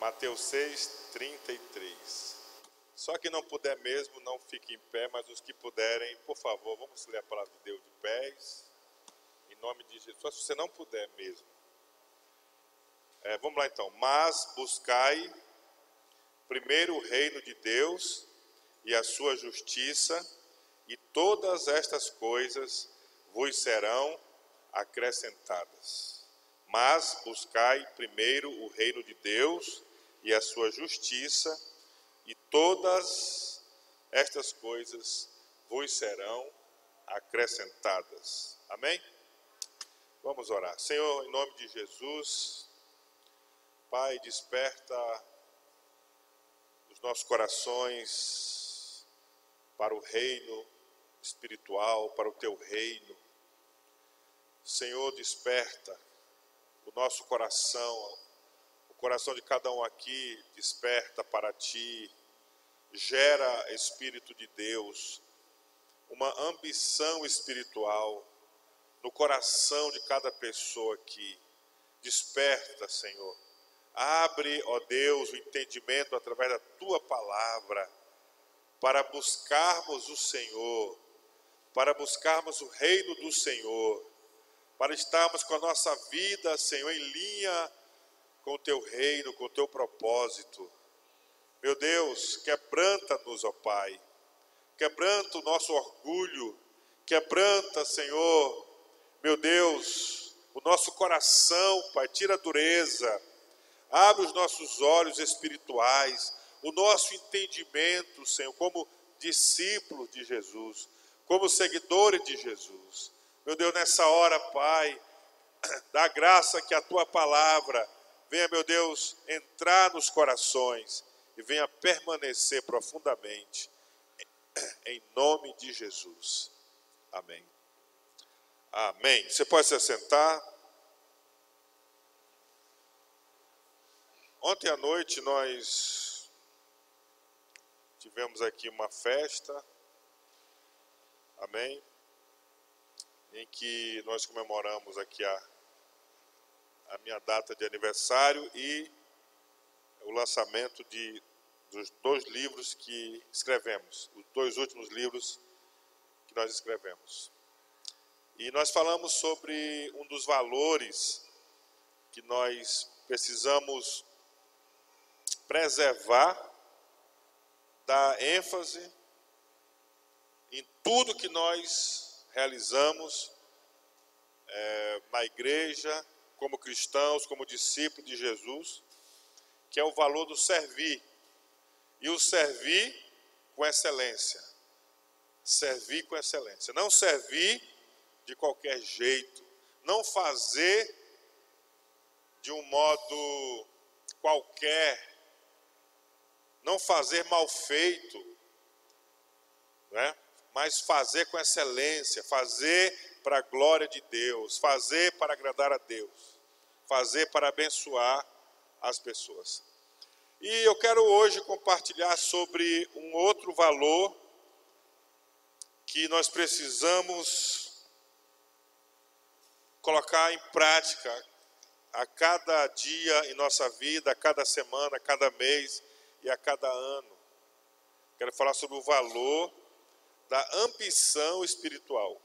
Mateus 6:33. Só quem não puder mesmo, não fique em pé, mas os que puderem, por favor, vamos ler a palavra de Deus de pés, em nome de Jesus. Só se você não puder mesmo. Vamos lá então. Mas buscai primeiro o reino de Deus e a sua justiça, e todas estas coisas vos serão acrescentadas. Mas buscai primeiro o reino de Deus e a sua justiça, e todas estas coisas vos serão acrescentadas. Amém? Vamos orar. Senhor, em nome de Jesus, Pai, desperta os nossos corações para o reino espiritual, para o teu reino. Senhor, desperta o nosso coração, o coração de cada um aqui desperta para ti. Gera, Espírito de Deus, uma ambição espiritual no coração de cada pessoa aqui. Desperta, Senhor. Abre, ó Deus, o entendimento através da tua palavra para buscarmos o Senhor, para buscarmos o reino do Senhor, para estarmos com a nossa vida, Senhor, em linha com o teu reino, com o teu propósito. Meu Deus, quebranta-nos, ó Pai, quebranta o nosso orgulho, quebranta, Senhor, meu Deus, o nosso coração, Pai, tira a dureza, abre os nossos olhos espirituais, o nosso entendimento, Senhor, como discípulos de Jesus, como seguidores de Jesus. Meu Deus, nessa hora, Pai, dá graça que a tua palavra venha, meu Deus, entrar nos corações e venha permanecer profundamente, em nome de Jesus. Amém. Amém. Você pode se assentar. Ontem à noite nós tivemos aqui uma festa, amém, em que nós comemoramos aqui a minha data de aniversário e o lançamento dos 2 livros que escrevemos, os 2 últimos livros que nós escrevemos. E nós falamos sobre um dos valores que nós precisamos preservar, dar ênfase em tudo que nós realizamos na igreja, como cristãos, como discípulos de Jesus, que é o valor do servir. E o servir com excelência. Servir com excelência. Não servir de qualquer jeito. Não fazer de um modo qualquer. Não fazer mal feito. Né? Mas fazer com excelência. Fazer para a glória de Deus. Fazer para agradar a Deus. Fazer para abençoar as pessoas. E eu quero hoje compartilhar sobre um outro valor que nós precisamos colocar em prática a cada dia em nossa vida, a cada semana, a cada mês e a cada ano. Quero falar sobre o valor da ambição espiritual.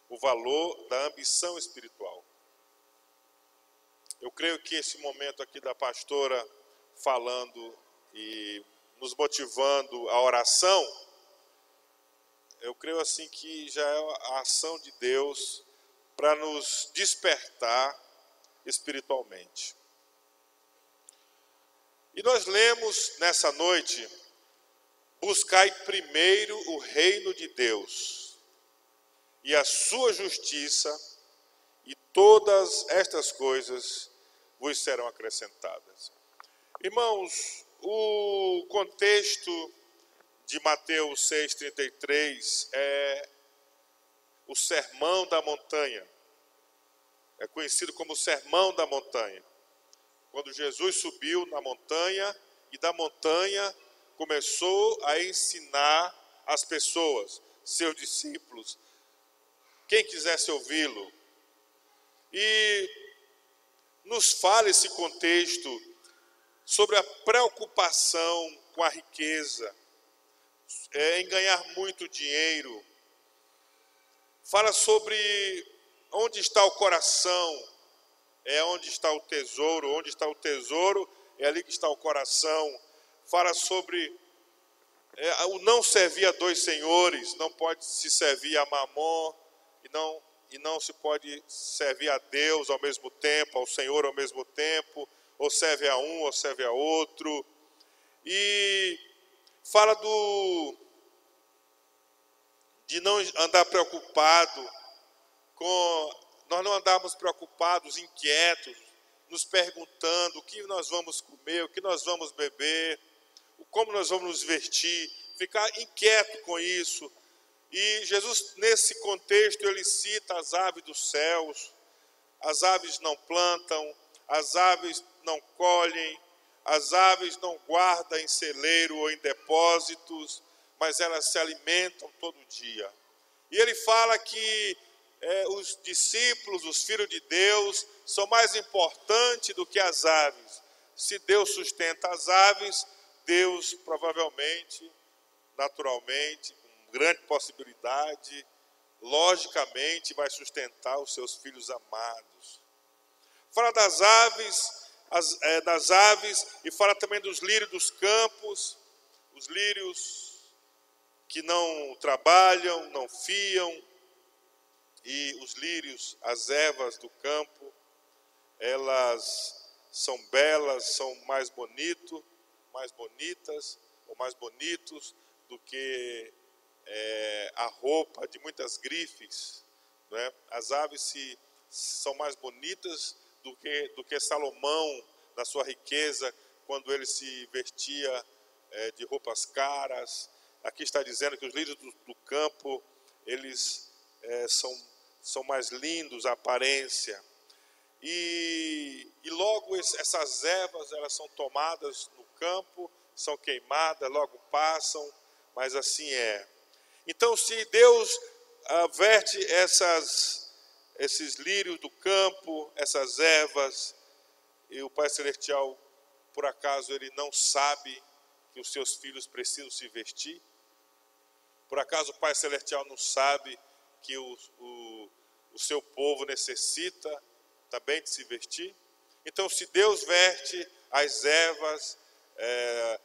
O valor da ambição espiritual. Eu creio que esse momento aqui da pastora falando e nos motivando à oração, eu creio assim que já é a ação de Deus para nos despertar espiritualmente. E nós lemos nessa noite, buscai primeiro o reino de Deus e a sua justiça, e todas estas coisas vos serão acrescentadas. Irmãos, o contexto de Mateus 6,33 é o Sermão da Montanha. É conhecido como o Sermão da Montanha. Quando Jesus subiu na montanha e da montanha começou a ensinar as pessoas, seus discípulos, quem quisesse ouvi-lo. E nos fala esse contexto sobre a preocupação com a riqueza, em ganhar muito dinheiro. Fala sobre onde está o coração, é onde está o tesouro. Onde está o tesouro, é ali que está o coração. Fala sobre o não servir a dois senhores, não pode se servir a Mamon e não se pode servir a Deus ao mesmo tempo, ao Senhor ao mesmo tempo, ou serve a um ou serve a outro. E fala de não andar preocupado nós não andarmos preocupados, inquietos, nos perguntando o que nós vamos comer, o que nós vamos beber, como nós vamos nos vestir, ficar inquieto com isso. E Jesus, nesse contexto, ele cita as aves dos céus. As aves não plantam, as aves não colhem, as aves não guardam em celeiro ou em depósitos, mas elas se alimentam todo dia. E ele fala que os discípulos, os filhos de Deus, são mais importantes do que as aves. Se Deus sustenta as aves, Deus provavelmente, naturalmente, com grande possibilidade, logicamente vai sustentar os seus filhos amados. Fala das aves e fala também dos lírios dos campos, os lírios que não trabalham, não fiam, e os lírios, as ervas do campo, elas são belas, são mais bonitas ou mais bonitos do que a roupa de muitas grifes, não é? As aves são mais bonitas do que Salomão, na sua riqueza, quando ele se vestia de roupas caras. Aqui está dizendo que os lírios do campo, eles são mais lindos, a aparência. E logo essas ervas, elas são tomadas no campo, são queimadas, logo passam, mas assim é. Então, se Deus verte esses lírios do campo, essas ervas, e o Pai Celestial, por acaso, ele não sabe que os seus filhos precisam se vestir? Por acaso o Pai Celestial não sabe que o seu povo necessita também de se vestir? Então, se Deus verte as ervas,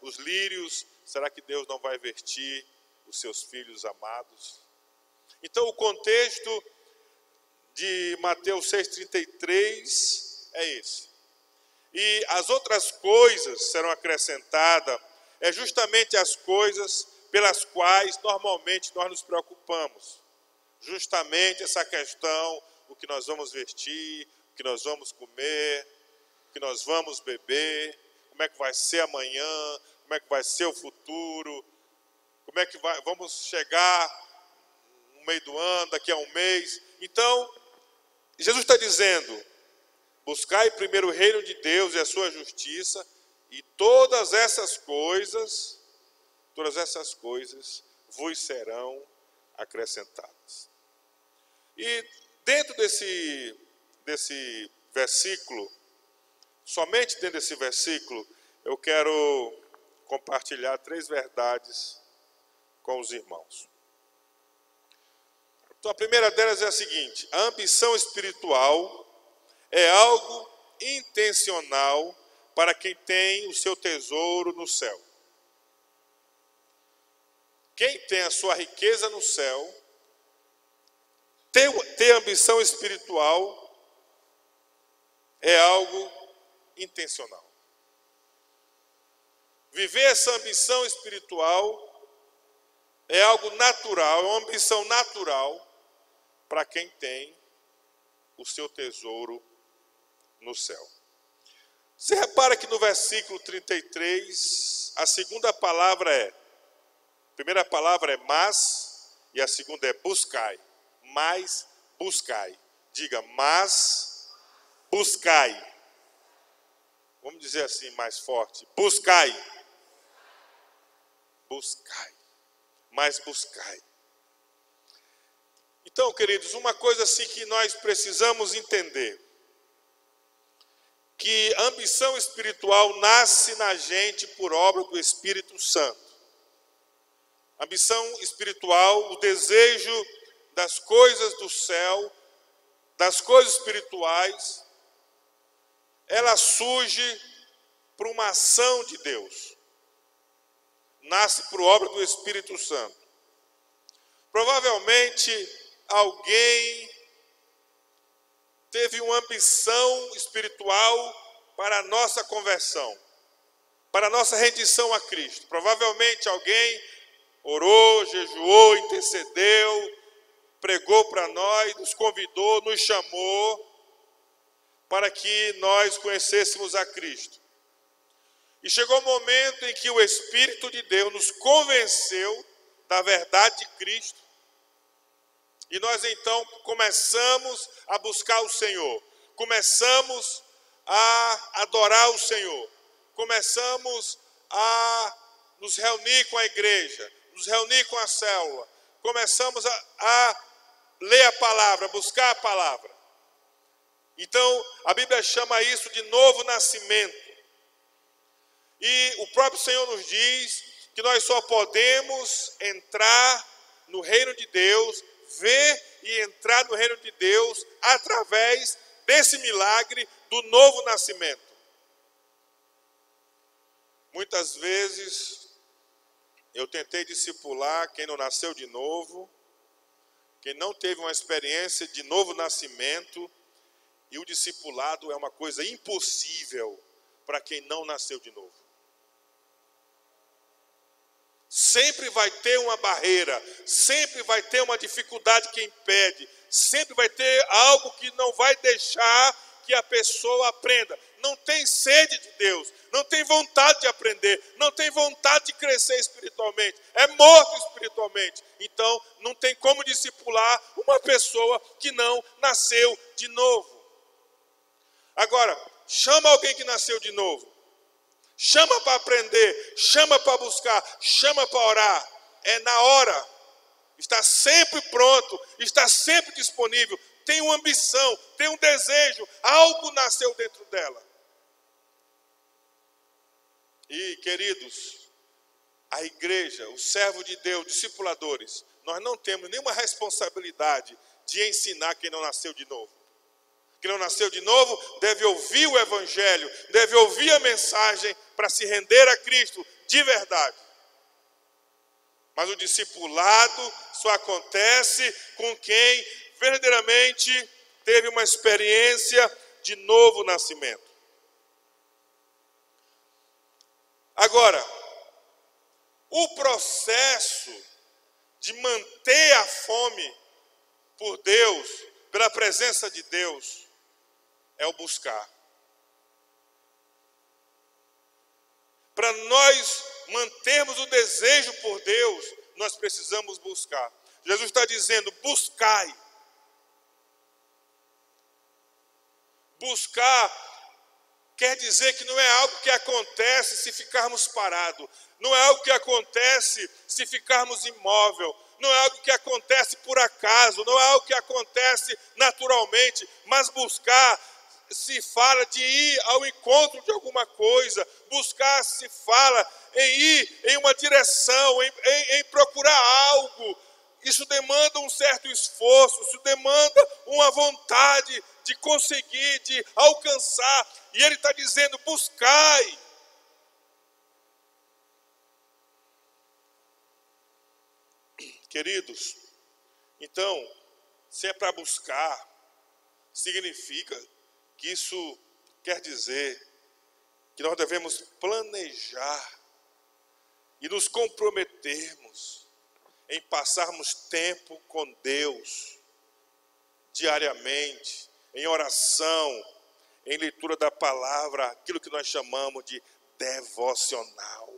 os lírios, será que Deus não vai vestir os seus filhos amados? Então, o contexto de Mateus 6,33 é esse. E as outras coisas serão acrescentadas, justamente as coisas pelas quais normalmente nós nos preocupamos. Justamente essa questão, o que nós vamos vestir, o que nós vamos comer, o que nós vamos beber, como é que vai ser amanhã, como é que vai ser o futuro, como é que vamos chegar no meio do ano, daqui a um mês. Então, Jesus está dizendo, buscai primeiro o reino de Deus e a sua justiça, e todas essas coisas vos serão acrescentadas. E dentro desse versículo, somente dentro desse versículo, eu quero compartilhar 3 verdades com os irmãos. Então, a primeira delas é a seguinte: a ambição espiritual é algo intencional para quem tem o seu tesouro no céu. Quem tem a sua riqueza no céu, ter ambição espiritual é algo intencional. Viver essa ambição espiritual é algo natural, é uma ambição natural para quem tem o seu tesouro no céu. Você repara que no versículo 33, a segunda palavra a primeira palavra é mas, e a segunda é buscai. Mas buscai. Diga, mas buscai. Vamos dizer assim mais forte. Buscai. Buscai. Mas buscai. Então, queridos, uma coisa assim que nós precisamos entender que a ambição espiritual nasce na gente por obra do Espírito Santo. A ambição espiritual, o desejo das coisas do céu, das coisas espirituais, ela surge por uma ação de Deus. Nasce por obra do Espírito Santo. Provavelmente alguém teve uma ambição espiritual para a nossa conversão, para a nossa rendição a Cristo. Provavelmente alguém orou, jejuou, intercedeu, pregou para nós, nos convidou, nos chamou para que nós conhecêssemos a Cristo. E chegou o momento em que o Espírito de Deus nos convenceu da verdade de Cristo. E nós então começamos a buscar o Senhor. Começamos a adorar o Senhor. Começamos a nos reunir com a igreja, nos reunir com a célula. Começamos a ler a palavra, buscar a palavra. Então, a Bíblia chama isso de novo nascimento. E o próprio Senhor nos diz que nós só podemos entrar no reino de Deus, ver e entrar no reino de Deus através desse milagre do novo nascimento. Muitas vezes eu tentei discipular quem não nasceu de novo, quem não teve uma experiência de novo nascimento, e o discipulado é uma coisa impossível para quem não nasceu de novo. Sempre vai ter uma barreira, sempre vai ter uma dificuldade que impede, sempre vai ter algo que não vai deixar que a pessoa aprenda. Não tem sede de Deus, não tem vontade de aprender, não tem vontade de crescer espiritualmente, é morto espiritualmente. Então, não tem como discipular uma pessoa que não nasceu de novo. Agora, chama alguém que nasceu de novo. Chama para aprender, chama para buscar, chama para orar. É na hora. Está sempre pronto, está sempre disponível. Tem uma ambição, tem um desejo. Algo nasceu dentro dela. E, queridos, a igreja, o servo de Deus, discipuladores, nós não temos nenhuma responsabilidade de ensinar quem não nasceu de novo. Quem não nasceu de novo deve ouvir o Evangelho, deve ouvir a mensagem para se render a Cristo de verdade. Mas o discipulado só acontece com quem verdadeiramente teve uma experiência de novo nascimento. Agora, o processo de manter a fome por Deus, pela presença de Deus, é o buscar. Para nós mantermos o desejo por Deus, nós precisamos buscar. Jesus está dizendo, buscai. Buscar quer dizer que não é algo que acontece se ficarmos parados. Não é algo que acontece se ficarmos imóvel. Não é algo que acontece por acaso. Não é algo que acontece naturalmente. Mas buscar se fala de ir ao encontro de alguma coisa. Buscar se fala em ir em uma direção, em procurar algo. Isso demanda um certo esforço, isso demanda uma vontade de conseguir, de alcançar. E ele está dizendo, buscai. Queridos, então, se é para buscar, significa que isso quer dizer que nós devemos planejar e nos comprometermos em passarmos tempo com Deus diariamente, em oração, em leitura da palavra, aquilo que nós chamamos de devocional.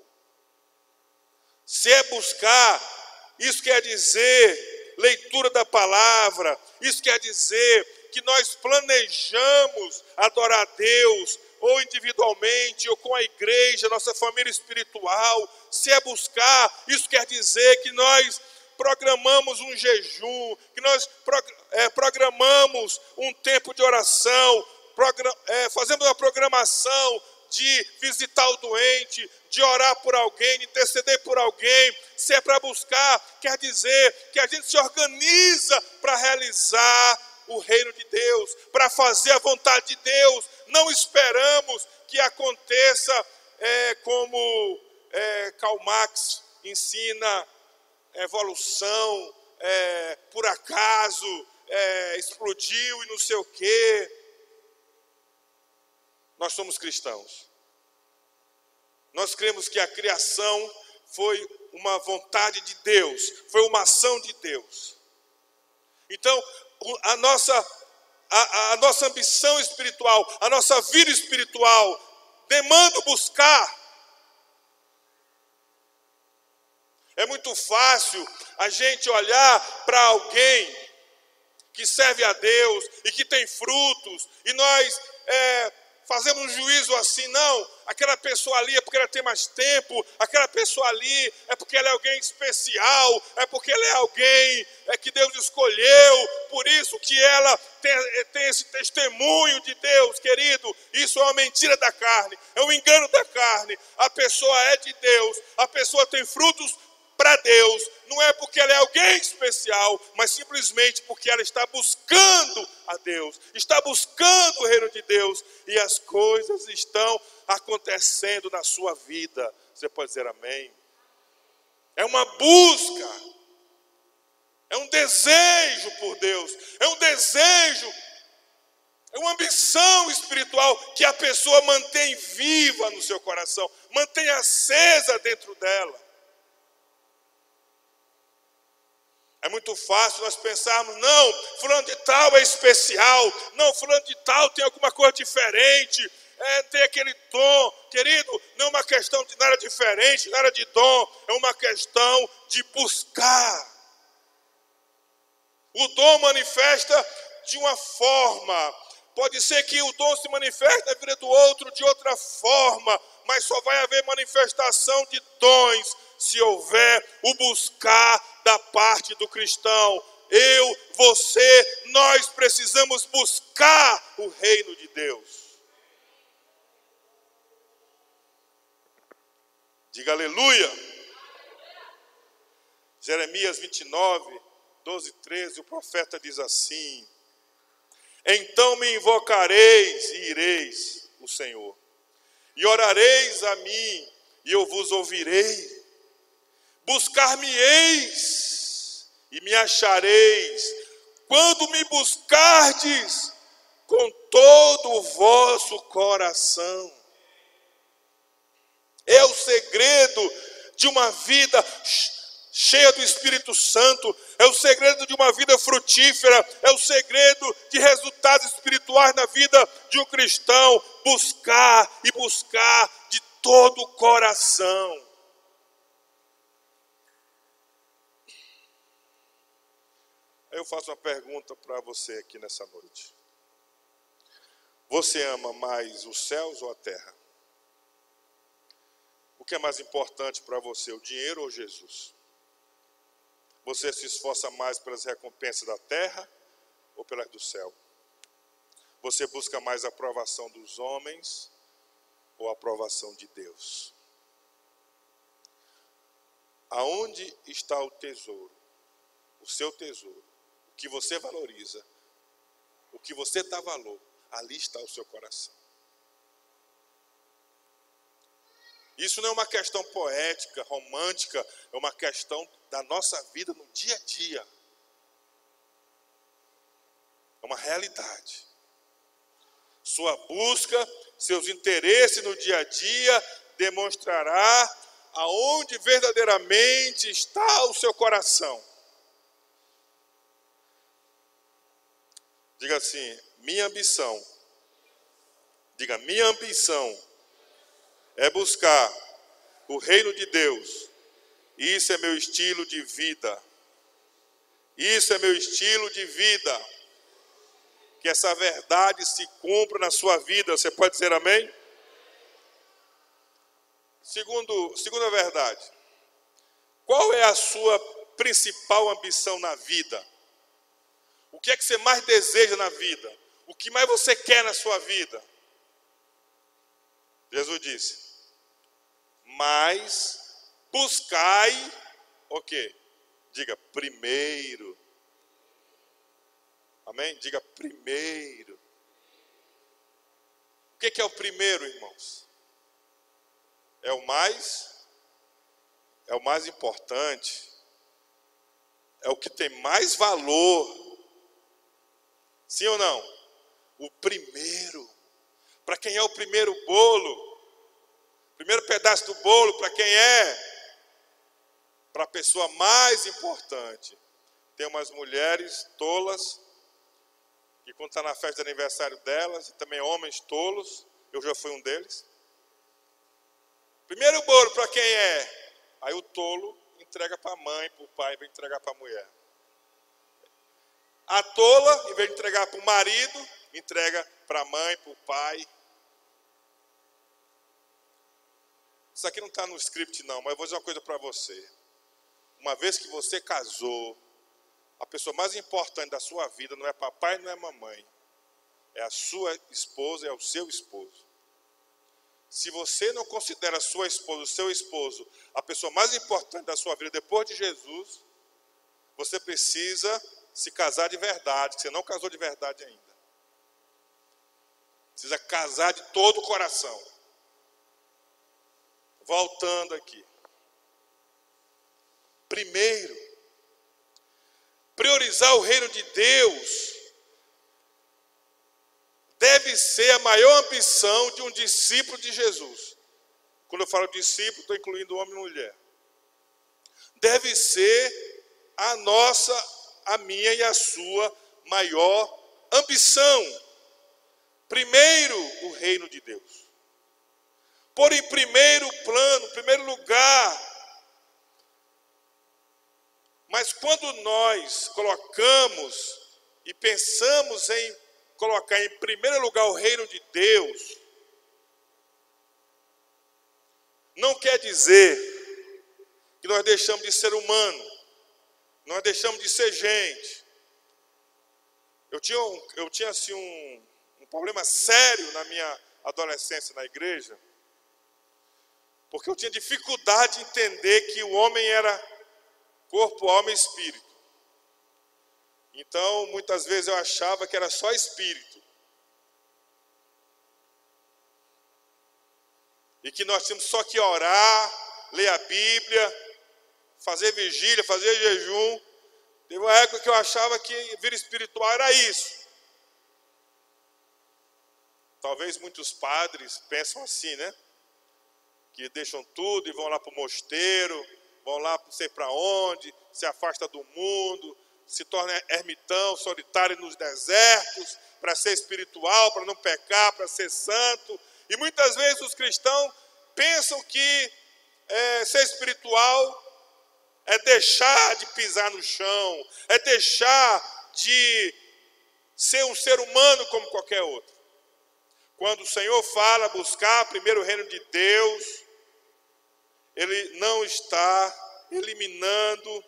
Se é buscar, isso quer dizer leitura da palavra, isso quer dizer que nós planejamos adorar a Deus, ou individualmente, ou com a igreja, nossa família espiritual. Se é buscar, isso quer dizer que nós programamos um jejum, que nós programamos um tempo de oração, fazemos uma programação de visitar o doente, de orar por alguém, de interceder por alguém, se é para buscar, quer dizer que a gente se organiza para realizar o reino de Deus, para fazer a vontade de Deus. Não esperamos que aconteça como Karl Marx ensina, evolução, por acaso, explodiu e não sei o quê. Nós somos cristãos. Nós cremos que a criação foi uma vontade de Deus, foi uma ação de Deus. Então, a nossa ambição espiritual, a nossa vida espiritual, demanda buscar. É muito fácil a gente olhar para alguém que serve a Deus e que tem frutos, e nós fazemos um juízo assim: não, aquela pessoa ali é porque ela tem mais tempo, aquela pessoa ali é porque ela é alguém especial, é porque ela é alguém que Deus escolheu, por isso que ela tem esse testemunho de Deus. Querido, isso é uma mentira da carne, é um engano da carne. A pessoa é de Deus, a pessoa tem frutos para Deus, não é porque ela é alguém especial, mas simplesmente porque ela está buscando a Deus, está buscando o reino de Deus, e as coisas estão acontecendo na sua vida. Você pode dizer amém? É uma busca, é um desejo por Deus, é um desejo, é uma ambição espiritual que a pessoa mantém viva no seu coração, mantém acesa dentro dela. É muito fácil nós pensarmos: não, fulano de tal é especial, não, fulano de tal tem alguma coisa diferente, tem aquele dom. Querido, não é uma questão de nada diferente, nada de dom, é uma questão de buscar. O dom manifesta de uma forma, pode ser que o dom se manifeste na vida do outro de outra forma, mas só vai haver manifestação de dons se houver o buscar da parte do cristão. Eu, você, nós precisamos buscar o reino de Deus. Diga aleluia. Jeremias 29, 12, 13, o profeta diz assim: então me invocareis e ireis o Senhor, e orareis a mim, e eu vos ouvirei. Buscar-me-eis e me achareis, quando me buscardes com todo o vosso coração. É o segredo de uma vida cheia do Espírito Santo, é o segredo de uma vida frutífera, é o segredo de resultados espirituais na vida de um cristão. Buscar e buscar de todo o coração. Eu faço uma pergunta para você aqui nessa noite. Você ama mais os céus ou a terra? O que é mais importante para você, o dinheiro ou Jesus? Você se esforça mais pelas recompensas da terra ou pelas do céu? Você busca mais a aprovação dos homens ou a aprovação de Deus? Aonde está o tesouro? O seu tesouro. O que você valoriza, o que você dá valor, ali está o seu coração. Isso não é uma questão poética, romântica, é uma questão da nossa vida no dia a dia. É uma realidade. Sua busca, seus interesses no dia a dia demonstrará aonde verdadeiramente está o seu coração. Diga assim: minha ambição. Diga: minha ambição é buscar o reino de Deus. Isso é meu estilo de vida. Isso é meu estilo de vida. Que essa verdade se cumpra na sua vida. Você pode dizer amém? Segunda verdade. Qual é a sua principal ambição na vida? O que é que você mais deseja na vida? O que mais você quer na sua vida? Jesus disse, mas buscai o quê? Diga, primeiro. Amém? Diga, primeiro. O que é o primeiro, irmãos? É o mais importante. É o que tem mais valor. Sim ou não? O primeiro. Para quem é o primeiro bolo? Primeiro pedaço do bolo, para quem é? Para a pessoa mais importante. Tem umas mulheres tolas, que quando está na festa de aniversário delas, e também homens tolos, eu já fui um deles. Primeiro bolo para quem é? Aí o tolo entrega para a mãe, para o pai, vem entregar para a mulher. A tola, em vez de entregar para o marido, entrega para a mãe, para o pai. Isso aqui não está no script não, mas eu vou dizer uma coisa para você. Uma vez que você casou, a pessoa mais importante da sua vida não é papai, não é mamãe. É a sua esposa, é o seu esposo. Se você não considera a sua esposa, o seu esposo, a pessoa mais importante da sua vida depois de Jesus, você precisa se casar de verdade, que você não casou de verdade ainda. Precisa casar de todo o coração. Voltando aqui. Primeiro, priorizar o reino de Deus deve ser a maior ambição de um discípulo de Jesus. Quando eu falo discípulo, estou incluindo homem e mulher. Deve ser a nossa, a minha e a sua maior ambição. Primeiro, o reino de Deus. Pôr em primeiro plano, primeiro lugar. Mas quando nós colocamos e pensamos em colocar em primeiro lugar o reino de Deus, não quer dizer que nós deixamos de ser humano, nós deixamos de ser gente. Eu tinha assim um problema sério na minha adolescência na igreja, porque eu tinha dificuldade de entender que o homem era corpo, alma e espírito. Então, muitas vezes eu achava que era só espírito. E que nós tínhamos só que orar, ler a Bíblia, fazer vigília, fazer jejum. Teve uma época que eu achava que vida espiritual era isso. Talvez muitos padres pensam assim, né? Que deixam tudo e vão lá para o mosteiro, vão lá não sei para onde, se afasta do mundo, se torna ermitão, solitário nos desertos, para ser espiritual, para não pecar, para ser santo. E muitas vezes os cristãos pensam que ser espiritual é deixar de pisar no chão, é deixar de ser um ser humano como qualquer outro. Quando o Senhor fala buscar primeiro o reino de Deus, Ele não está eliminando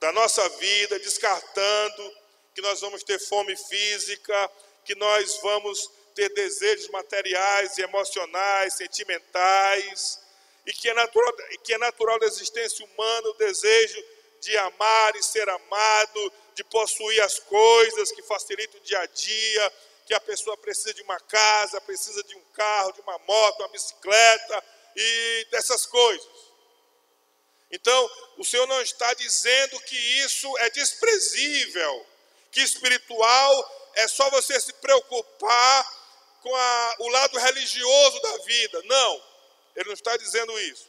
da nossa vida, descartando que nós vamos ter fome física, que nós vamos ter desejos materiais e emocionais, sentimentais, e que é natural da existência humana o desejo de amar e ser amado, de possuir as coisas que facilitam o dia a dia, que a pessoa precisa de uma casa, precisa de um carro, de uma moto, uma bicicleta e dessas coisas. Então, o Senhor não está dizendo que isso é desprezível, que espiritual é só você se preocupar com o lado religioso da vida. Não, Ele não está dizendo isso.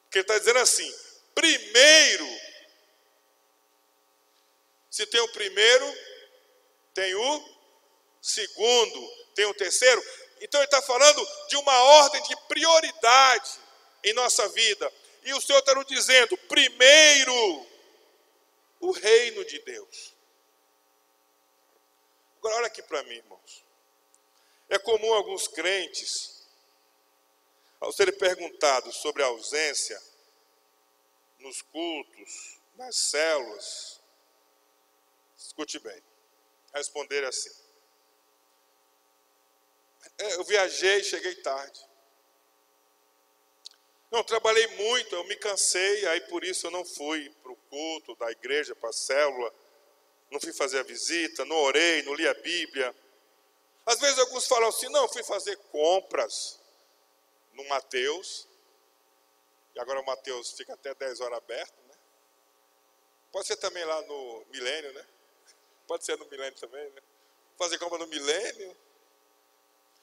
Porque Ele está dizendo assim, primeiro, se tem o primeiro, tem o segundo, tem o terceiro. Então Ele está falando de uma ordem de prioridade em nossa vida. E o Senhor está nos dizendo, primeiro, o reino de Deus. Agora, olha aqui para mim, irmãos. É comum alguns crentes, ao serem perguntados sobre a ausência nos cultos, nas células, escute bem, responder assim. Eu viajei, cheguei tarde. Não, trabalhei muito, eu me cansei, aí por isso eu não fui para o culto da igreja, para a célula, não fui fazer a visita, não orei, não li a Bíblia. Às vezes alguns falam assim, não, fui fazer compras no Mateus, e agora o Mateus fica até 10 horas aberto, né? Pode ser também lá no Milênio, né? Pode ser no Milênio também, né? Fazer compra no Milênio.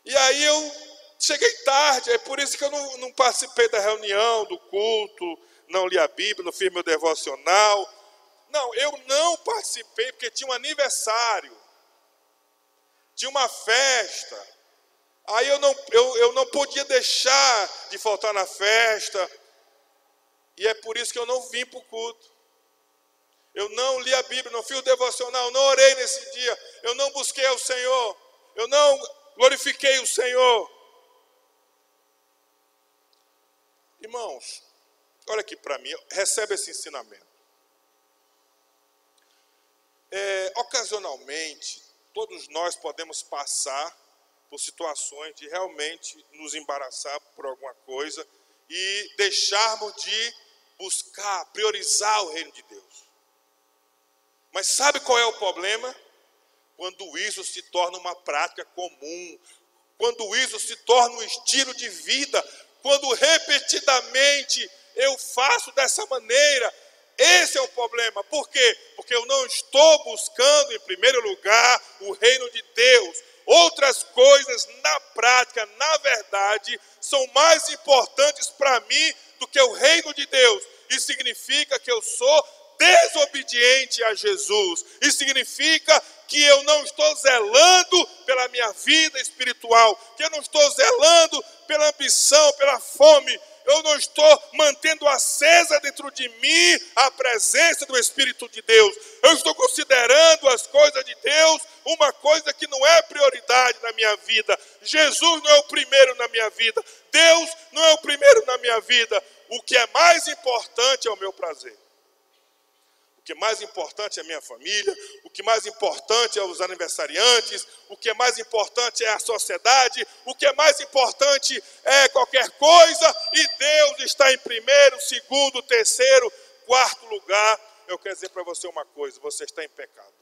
E aí eu cheguei tarde, é por isso que eu não participei da reunião, do culto, não li a Bíblia, não fiz meu devocional. Não, eu não participei porque tinha um aniversário, tinha uma festa. Aí eu não podia deixar de faltar na festa. E é por isso que eu não vim para o culto. Eu não li a Bíblia, não fiz o devocional, não orei nesse dia. Eu não busquei ao Senhor. Eu não glorifiquei o Senhor. Irmãos, olha aqui para mim, recebe esse ensinamento. Ocasionalmente, todos nós podemos passar por situações de realmente nos embaraçar por alguma coisa e deixarmos de buscar, priorizar o reino de Deus. Mas sabe qual é o problema? Quando isso se torna uma prática comum, quando isso se torna um estilo de vida, quando repetidamente eu faço dessa maneira, esse é o problema. Por quê? Porque eu não estou buscando, em primeiro lugar, o reino de Deus. Outras coisas, na prática, na verdade, são mais importantes para mim do que o reino de Deus. Isso significa que eu sou desobediente a Jesus. Isso significa que eu não estou zelando pela minha vida espiritual, que eu não estou zelando pela ambição, pela fome, eu não estou mantendo acesa dentro de mim a presença do Espírito de Deus. Eu estou considerando as coisas de Deus uma coisa que não é prioridade na minha vida. Jesus não é o primeiro na minha vida. Deus não é o primeiro na minha vida. O que é mais importante é o meu prazer. O que é mais importante é a minha família, o que é mais importante é os aniversariantes, o que é mais importante é a sociedade, o que é mais importante é qualquer coisa, e Deus está em primeiro, segundo, terceiro, quarto lugar. Eu quero dizer para você uma coisa, você está em pecado.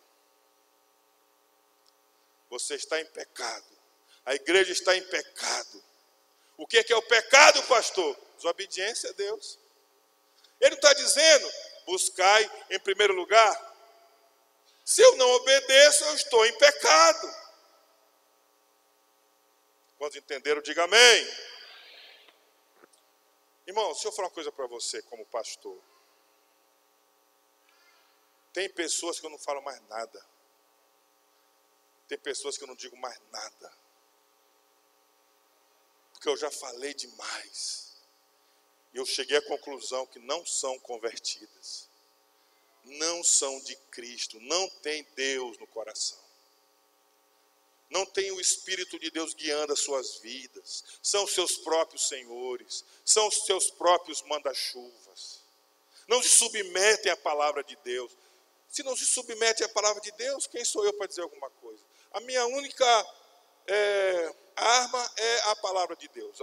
Você está em pecado. A igreja está em pecado. O que é o pecado, pastor? Desobediência a Deus. Ele não está dizendo, buscai em primeiro lugar. Se eu não obedeço, eu estou em pecado. Quando entenderam, diga amém. Irmão, deixa eu falar uma coisa para você como pastor. Tem pessoas que eu não falo mais nada. Tem pessoas que eu não digo mais nada. Porque eu já falei demais. E eu cheguei à conclusão que não são convertidas. Não são de Cristo. Não tem Deus no coração. Não tem o Espírito de Deus guiando as suas vidas. São os seus próprios senhores. São os seus próprios manda-chuvas. Não se submetem à palavra de Deus. Se não se submete à palavra de Deus, quem sou eu para dizer alguma coisa? A minha única arma é a palavra de Deus.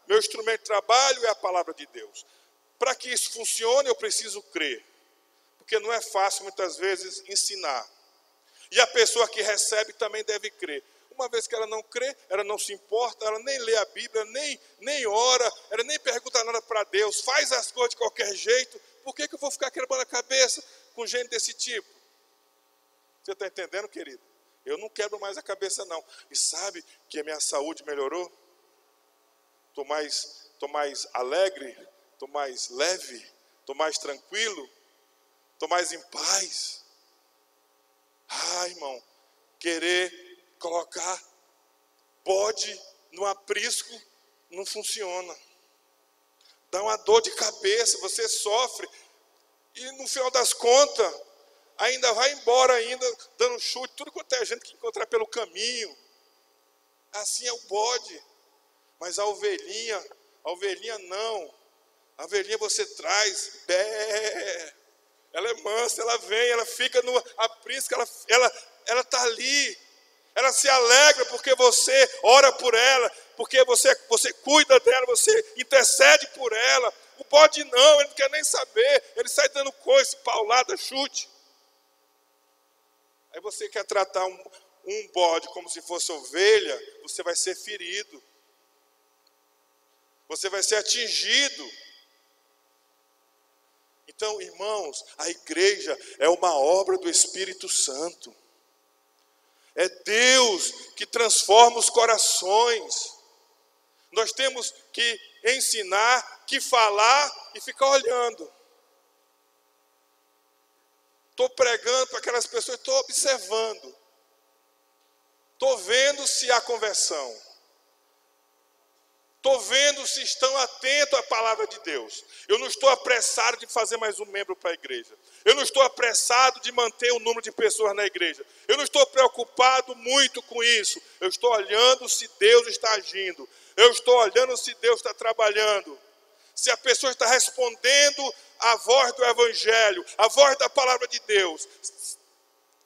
Meu instrumento de trabalho é a palavra de Deus. Para que isso funcione, eu preciso crer. Porque não é fácil, muitas vezes, ensinar. E a pessoa que recebe também deve crer. Uma vez que ela não crê, ela não se importa, ela nem lê a Bíblia, nem ora, ela nem pergunta nada para Deus, faz as coisas de qualquer jeito. Por que eu vou ficar quebrando a cabeça com gente desse tipo? Você está entendendo, querido? Eu não quebro mais a cabeça, não. E sabe que a minha saúde melhorou? Estou mais alegre, estou mais leve, estou mais tranquilo, estou mais em paz. Irmão, querer colocar bode no aprisco não funciona. Dá uma dor de cabeça, você sofre. E no final das contas, ainda vai embora ainda, dando chute, tudo quanto é gente que encontrar pelo caminho. Assim é o bode. Mas a ovelhinha não. A ovelhinha você traz, ela é mansa, ela vem, ela fica no aprisco, ela ela está ali. Ela se alegra porque você ora por ela, porque você cuida dela, você intercede por ela. O bode não, ele não quer nem saber, ele sai dando coice, paulada, chute. Aí você quer tratar um bode como se fosse ovelha, você vai ser ferido. Você vai ser atingido. Então, irmãos, a igreja é uma obra do Espírito Santo. É Deus que transforma os corações. Nós temos que ensinar, que falar e ficar olhando. Estou pregando para aquelas pessoas, estou observando. Estou vendo se há conversão. Estou vendo se estão atentos à palavra de Deus. Eu não estou apressado de fazer mais um membro para a igreja. Eu não estou apressado de manter o número de pessoas na igreja. Eu não estou preocupado muito com isso. Eu estou olhando se Deus está agindo. Eu estou olhando se Deus está trabalhando. Se a pessoa está respondendo à voz do Evangelho, à voz da palavra de Deus.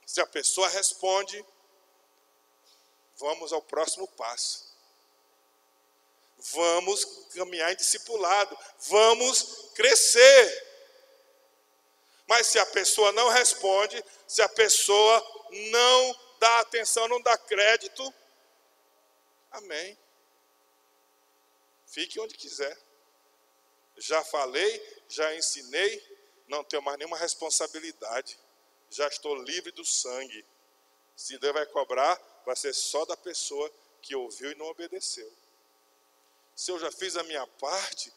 Se a pessoa responde, vamos ao próximo passo. Vamos caminhar em discipulado, vamos crescer. Mas se a pessoa não responde, se a pessoa não dá atenção, não dá crédito, amém. Fique onde quiser. Já falei, já ensinei, não tenho mais nenhuma responsabilidade. Já estou livre do sangue. Se Deus vai cobrar, vai ser só da pessoa que ouviu e não obedeceu. Se eu já fiz a minha parte,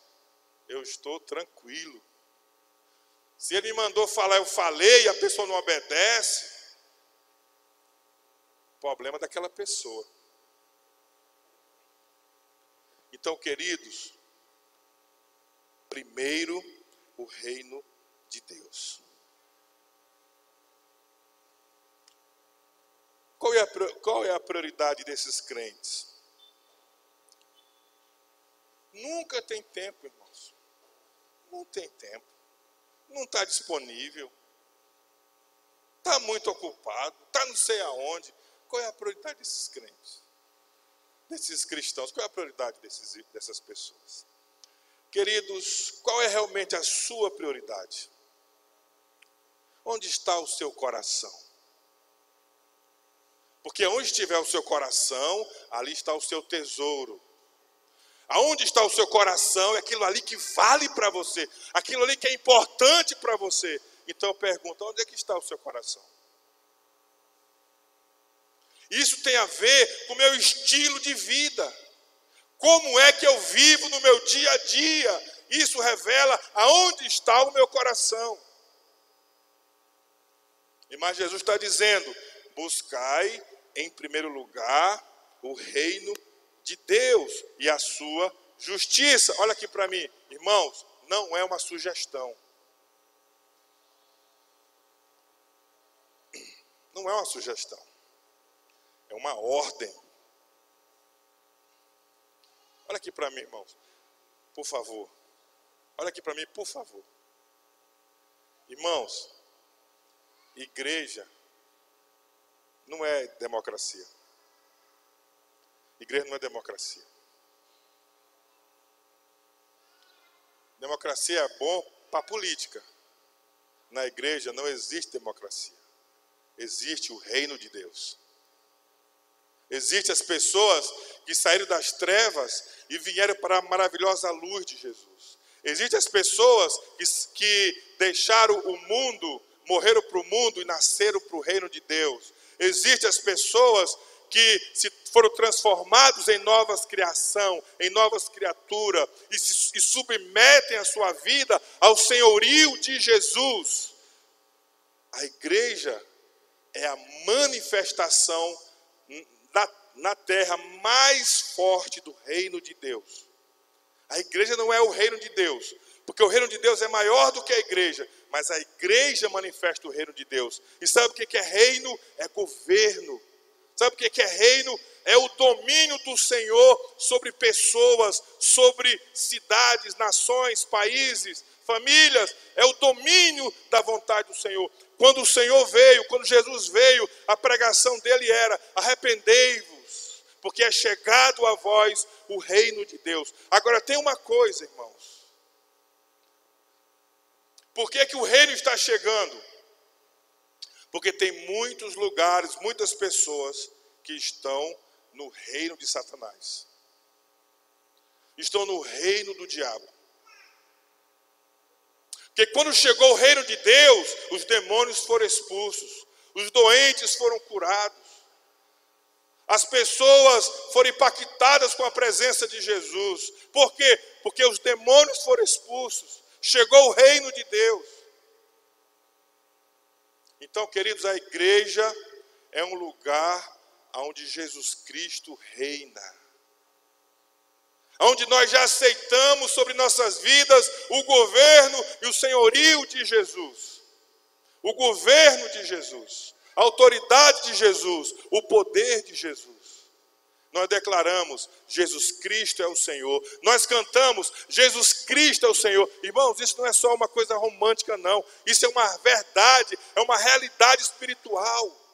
eu estou tranquilo. Se ele me mandou falar, eu falei e a pessoa não obedece, problema daquela pessoa. Então, queridos, primeiro o reino de Deus. Qual é a prioridade desses crentes? Nunca tem tempo, irmãos. Não tem tempo. Não está disponível. Está muito ocupado. Está não sei aonde. Qual é a prioridade desses crentes? Desses cristãos? Qual é a prioridade dessas pessoas? Queridos, qual é realmente a sua prioridade? Onde está o seu coração? Porque onde estiver o seu coração, ali está o seu tesouro. Aonde está o seu coração é aquilo ali que vale para você, aquilo ali que é importante para você. Então eu pergunto, onde é que está o seu coração? Isso tem a ver com o meu estilo de vida. Como é que eu vivo no meu dia a dia? Isso revela aonde está o meu coração. Mas Jesus está dizendo, buscai em primeiro lugar o reino de Deus e a sua justiça. Olha aqui para mim, irmãos, não é uma sugestão. Não é uma sugestão. É uma ordem. Olha aqui para mim, irmãos, por favor. Olha aqui para mim, por favor. Irmãos, igreja não é democracia. Igreja não é democracia. Democracia é bom para a política. Na igreja não existe democracia. Existe o reino de Deus. Existem as pessoas que saíram das trevas e vieram para a maravilhosa luz de Jesus. Existem as pessoas que deixaram o mundo, morreram para o mundo e nasceram para o reino de Deus. Existem as pessoas que foram transformados em novas criação, em novas criaturas, e submetem a sua vida ao senhorio de Jesus. A igreja é a manifestação na terra mais forte do reino de Deus. A igreja não é o reino de Deus, porque o reino de Deus é maior do que a igreja, mas a igreja manifesta o reino de Deus. E sabe o que é reino? É governo. Sabe o que é reino? É o domínio do Senhor sobre pessoas, sobre cidades, nações, países, famílias, é o domínio da vontade do Senhor. Quando o Senhor veio, quando Jesus veio, a pregação dele era: arrependei-vos, porque é chegado a vós o reino de Deus. Agora tem uma coisa, irmãos. Por que o reino está chegando? Porque tem muitos lugares, muitas pessoas que estão no reino de Satanás. Estão no reino do diabo. Porque quando chegou o reino de Deus, os demônios foram expulsos, os doentes foram curados, as pessoas foram impactadas com a presença de Jesus. Por quê? Porque os demônios foram expulsos, chegou o reino de Deus. Então, queridos, a igreja é um lugar onde Jesus Cristo reina, onde nós já aceitamos sobre nossas vidas o governo e o senhorio de Jesus, o governo de Jesus, a autoridade de Jesus, o poder de Jesus. Nós declaramos: Jesus Cristo é o Senhor. Nós cantamos: Jesus Cristo é o Senhor. Irmãos, isso não é só uma coisa romântica, não. Isso é uma verdade, é uma realidade espiritual.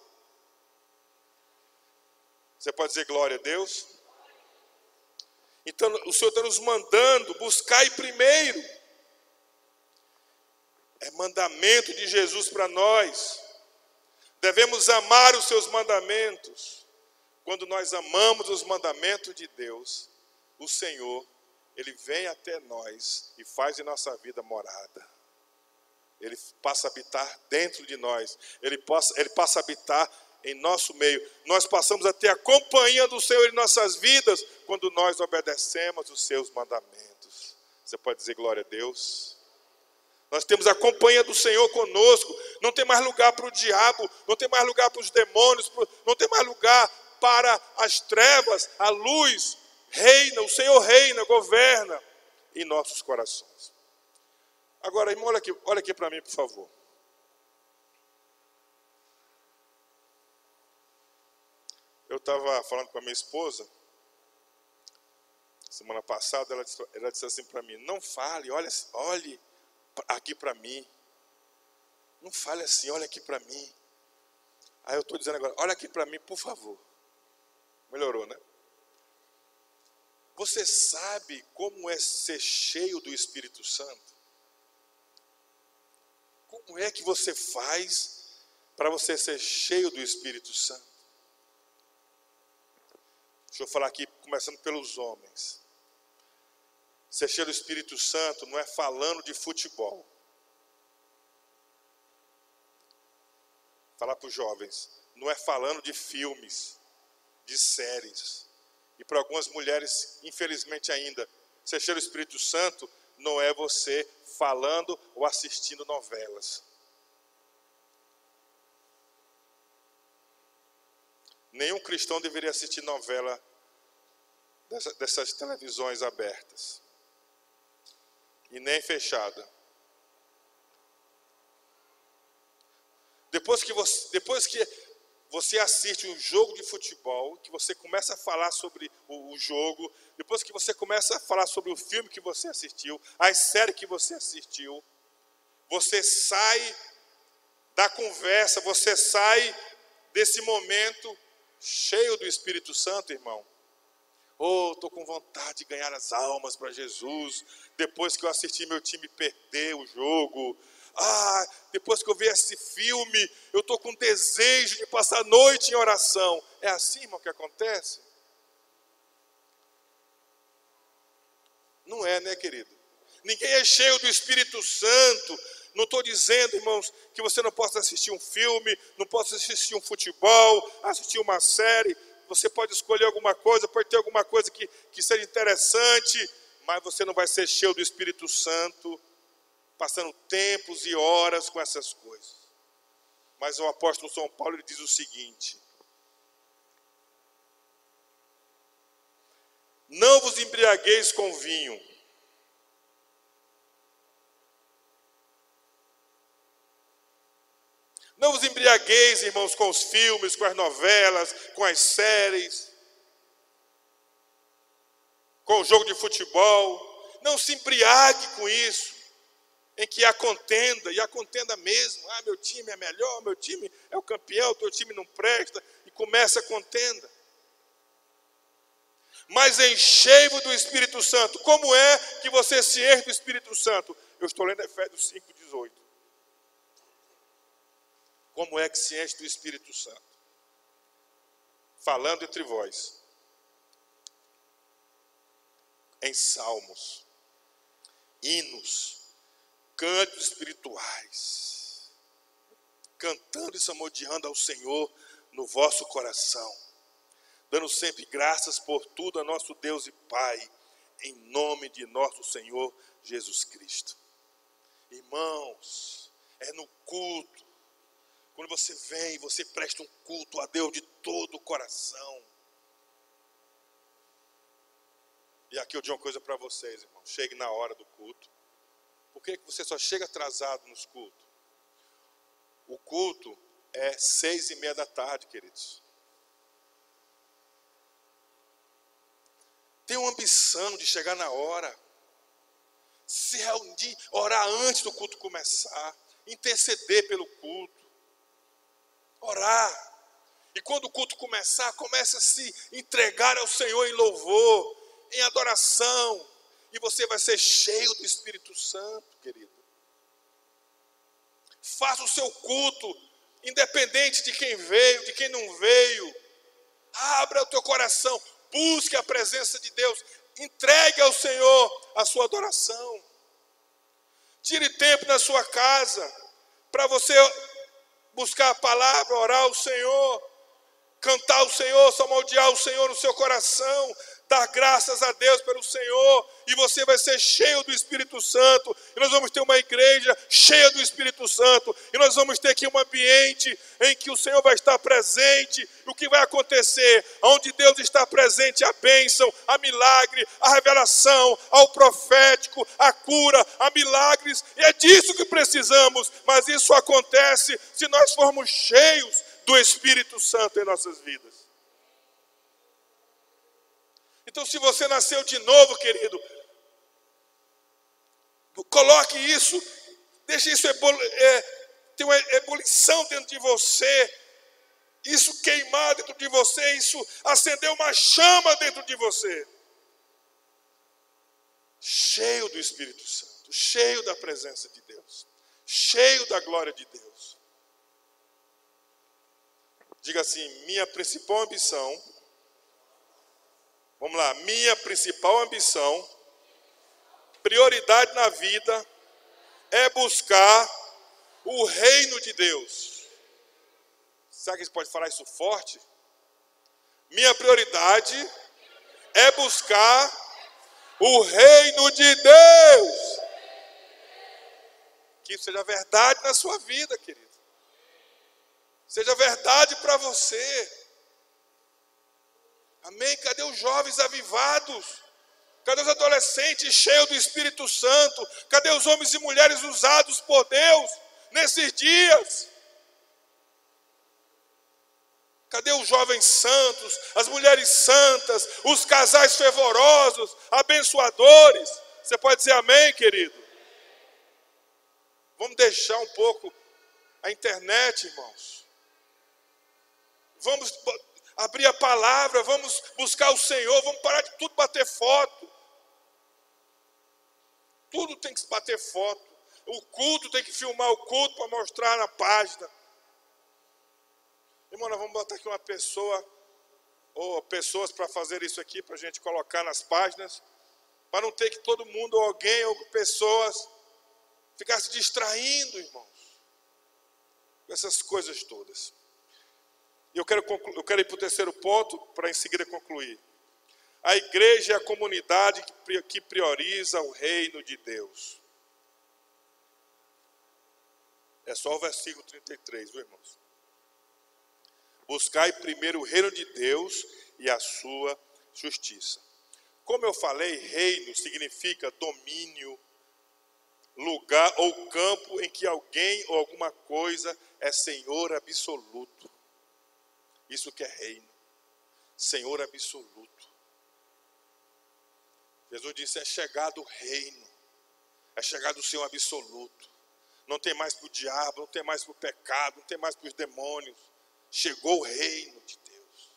Você pode dizer glória a Deus? Então, o Senhor está nos mandando buscar primeiro. É mandamento de Jesus para nós. Devemos amar os seus mandamentos. Quando nós amamos os mandamentos de Deus, o Senhor, Ele vem até nós e faz em nossa vida morada. Ele passa a habitar dentro de nós. Ele passa a habitar em nosso meio. Nós passamos a ter a companhia do Senhor em nossas vidas quando nós obedecemos os seus mandamentos. Você pode dizer glória a Deus? Nós temos a companhia do Senhor conosco. Não tem mais lugar para o diabo, não tem mais lugar para os demônios, não tem mais lugar para as trevas. A luz reina, o Senhor reina, governa em nossos corações. Agora, irmão, olha aqui para mim, por favor. Eu estava falando com a minha esposa, semana passada, ela disse assim para mim: não fale, olhe aqui para mim. Não fale assim, olha aqui para mim. Aí eu estou dizendo agora: olha aqui para mim, por favor. Melhorou, né? Você sabe como é ser cheio do Espírito Santo? Como é que você faz para você ser cheio do Espírito Santo? Deixa eu falar aqui, começando pelos homens. Ser cheio do Espírito Santo não é falando de futebol. Falar para os jovens, não é falando de filmes, de séries. E para algumas mulheres, infelizmente ainda, ser cheio do Espírito Santo não é você falando ou assistindo novelas. Nenhum cristão deveria assistir novela dessas televisões abertas. E nem fechada. Depois que você assiste um jogo de futebol, que você começa a falar sobre o jogo, depois que você começa a falar sobre o filme que você assistiu, as séries que você assistiu, você sai da conversa, você sai desse momento cheio do Espírito Santo, irmão. Estou com vontade de ganhar as almas para Jesus, depois que eu assisti meu time perder o jogo. Depois que eu vi esse filme, eu estou com desejo de passar a noite em oração. É assim, irmão, que acontece? Não é, né, querido? Ninguém é cheio do Espírito Santo. Não estou dizendo, irmãos, que você não possa assistir um filme, não possa assistir um futebol, assistir uma série. Você pode escolher alguma coisa, pode ter alguma coisa que seja interessante, mas você não vai ser cheio do Espírito Santo, passando tempos e horas com essas coisas. Mas o apóstolo São Paulo, ele diz o seguinte: não vos embriagueis com vinho, não vos embriagueis, irmãos, com os filmes, com as novelas, com as séries, com o jogo de futebol. Não se embriague com isso. em que há contenda, e há contenda mesmo. Ah, meu time é melhor, meu time é o campeão, teu time não presta, e começa a contenda. Mas enchei-vos do Espírito Santo. Como é que você se enche do Espírito Santo? Eu estou lendo Efésios 5:18. Como é que se enche do Espírito Santo? Falando entre vós, em salmos, hinos, cânticos espirituais, cantando e salmodiando ao Senhor no vosso coração, dando sempre graças por tudo a nosso Deus e Pai, em nome de nosso Senhor Jesus Cristo. Irmãos, é no culto, quando você vem, você presta um culto a Deus de todo o coração. E aqui eu digo uma coisa para vocês, irmãos, chegue na hora do culto. Por que você só chega atrasado nos cultos? O culto é 6:30 da tarde, queridos. Tenha uma ambição de chegar na hora, se reunir, orar antes do culto começar, interceder pelo culto, orar. E quando o culto começar, comece a se entregar ao Senhor em louvor, em adoração, e você vai ser cheio do Espírito Santo, querido. Faça o seu culto, independente de quem veio, de quem não veio. Abra o teu coração, busque a presença de Deus, entregue ao Senhor a sua adoração. Tire tempo na sua casa para você buscar a palavra, orar ao Senhor, cantar ao Senhor, salmodiar o Senhor no seu coração, dar graças a Deus pelo Senhor, e você vai ser cheio do Espírito Santo, e nós vamos ter uma igreja cheia do Espírito Santo, e nós vamos ter aqui um ambiente em que o Senhor vai estar presente. O que vai acontecer? Onde Deus está presente, a bênção, a milagre, a revelação, ao profético, a cura, a milagres, e é disso que precisamos, mas isso acontece se nós formos cheios do Espírito Santo em nossas vidas. Então, se você nasceu de novo, querido, coloque isso, deixe isso ter uma ebulição dentro de você, isso queimar dentro de você, isso acender uma chama dentro de você. Cheio do Espírito Santo, cheio da presença de Deus, cheio da glória de Deus. Diga assim: minha principal ambição, vamos lá, minha principal ambição, prioridade na vida, é buscar o reino de Deus. Será que você pode falar isso forte? Minha prioridade é buscar o reino de Deus. Que isso seja verdade na sua vida, querido. Seja verdade para você. Amém? Cadê os jovens avivados? Cadê os adolescentes cheios do Espírito Santo? Cadê os homens e mulheres usados por Deus nesses dias? Cadê os jovens santos, as mulheres santas, os casais fervorosos, abençoadores? Você pode dizer amém, querido? Vamos deixar um pouco a internet, irmãos. Vamos abrir a palavra, vamos buscar o Senhor, vamos parar de tudo bater foto. Tudo tem que bater foto. O culto tem que filmar o culto para mostrar na página. Irmão, nós vamos botar aqui uma pessoa, ou pessoas para fazer isso aqui, para a gente colocar nas páginas, para não ter que todo mundo, ou alguém, ou pessoas, ficar se distraindo, irmãos, com essas coisas todas. E eu quero ir para o terceiro ponto, para em seguida concluir. A igreja é a comunidade que prioriza o reino de Deus. É só o versículo 33, viu, irmãos? Buscai primeiro o reino de Deus e a sua justiça. Como eu falei, reino significa domínio, lugar ou campo em que alguém ou alguma coisa é senhor absoluto. Isso que é reino, senhor absoluto. Jesus disse: é chegado o reino. É chegada do Senhor absoluto. Não tem mais para o diabo, não tem mais para o pecado, não tem mais para os demônios. Chegou o reino de Deus.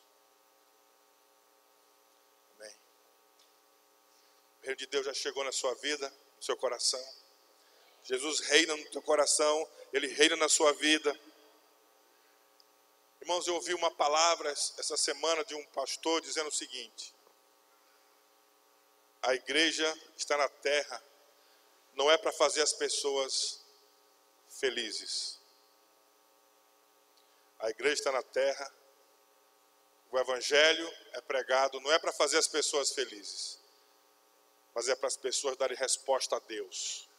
Amém. O reino de Deus já chegou na sua vida, no seu coração. Jesus reina no teu coração, Ele reina na sua vida. Irmãos, eu ouvi uma palavra essa semana de um pastor dizendo o seguinte: a igreja está na terra, não é para fazer as pessoas felizes. A igreja está na terra, o evangelho é pregado, não é para fazer as pessoas felizes, mas é para as pessoas darem resposta a Deus.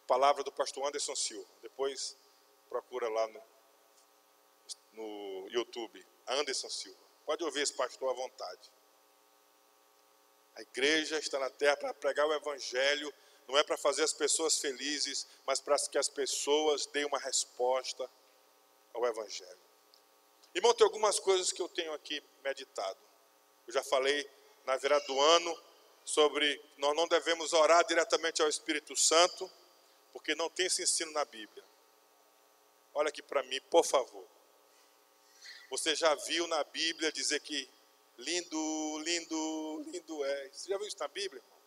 Palavra do pastor Anderson Silva. Depois procura lá no YouTube, Anderson Silva. Pode ouvir esse pastor à vontade. A igreja está na terra para pregar o evangelho, não é para fazer as pessoas felizes, mas para que as pessoas deem uma resposta ao evangelho. Irmão, tem algumas coisas que eu tenho aqui meditado. Eu já falei na virada do ano sobre nós não devemos orar diretamente ao Espírito Santo, porque não tem esse ensino na Bíblia. Olha aqui para mim, por favor. Você já viu na Bíblia dizer que lindo, lindo, lindo é? Você já viu isso na Bíblia, irmão?